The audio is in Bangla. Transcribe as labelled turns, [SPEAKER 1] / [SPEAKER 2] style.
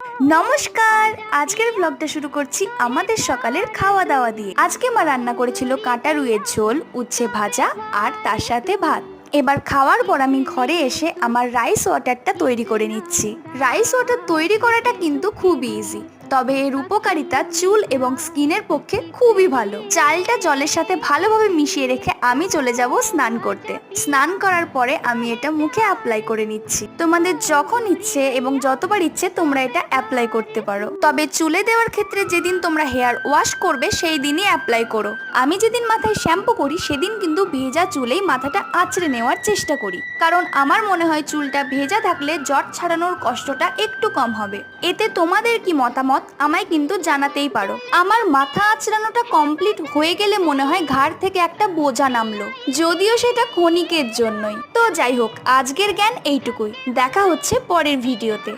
[SPEAKER 1] নমস্কার। আজকের ব্লগটা শুরু করছি আমাদের সকালের খাওয়া দাওয়া দিয়ে। আজকে মা রান্না করেছিল কাঁটা রুইয়ের ঝোল, উচ্ছে ভাজা আর তার সাথে ভাত। এবার খাওয়ার পর আমি ঘরে এসে আমার রাইস ওয়াটারটা তৈরি করে নিচ্ছি। রাইস ওয়াটার তৈরি করাটা কিন্তু খুব ইজি, তবে এর উপকারিতা চুল এবং স্কিনের পক্ষে খুবই ভালো। চালটা জলের সাথে ভালোভাবে মিশিয়ে রেখে আমি চলে যাব স্নান করতে। স্নান করার পরে আমি এটা মুখে অ্যাপ্লাই করে নিচ্ছি। তোমাদের যখন ইচ্ছে এবং যতবার ইচ্ছে তোমরা এটা অ্যাপ্লাই করতে পারো, তবে চুলে দেওয়ার ক্ষেত্রে যেদিন তোমরা হেয়ার ওয়াশ করবে সেই দিনই অ্যাপ্লাই করো। আমি যেদিন মাথায় শ্যাম্পু করি সেদিন কিন্তু ভেজা চুলেই মাথাটা আঁচড়ে নেওয়ার চেষ্টা করি, কারণ আমার মনে হয় চুলটা ভেজা থাকলে জট ছাড়ানোর কষ্টটা একটু কম হবে। এতে তোমাদের কি মতামত আমায় কিন্তু জানাতেই পারো। আমার মাথা আঁচড়ানোটা কমপ্লিট হয়ে গেলে মনে হয় ঘাড় থেকে একটা বোঝা নামলো, যদিও সেটা ক্ষণিকের জন্যই। তো যাই হোক, আজকের জ্ঞান এইটুকুই। দেখা হচ্ছে পরের ভিডিওতে।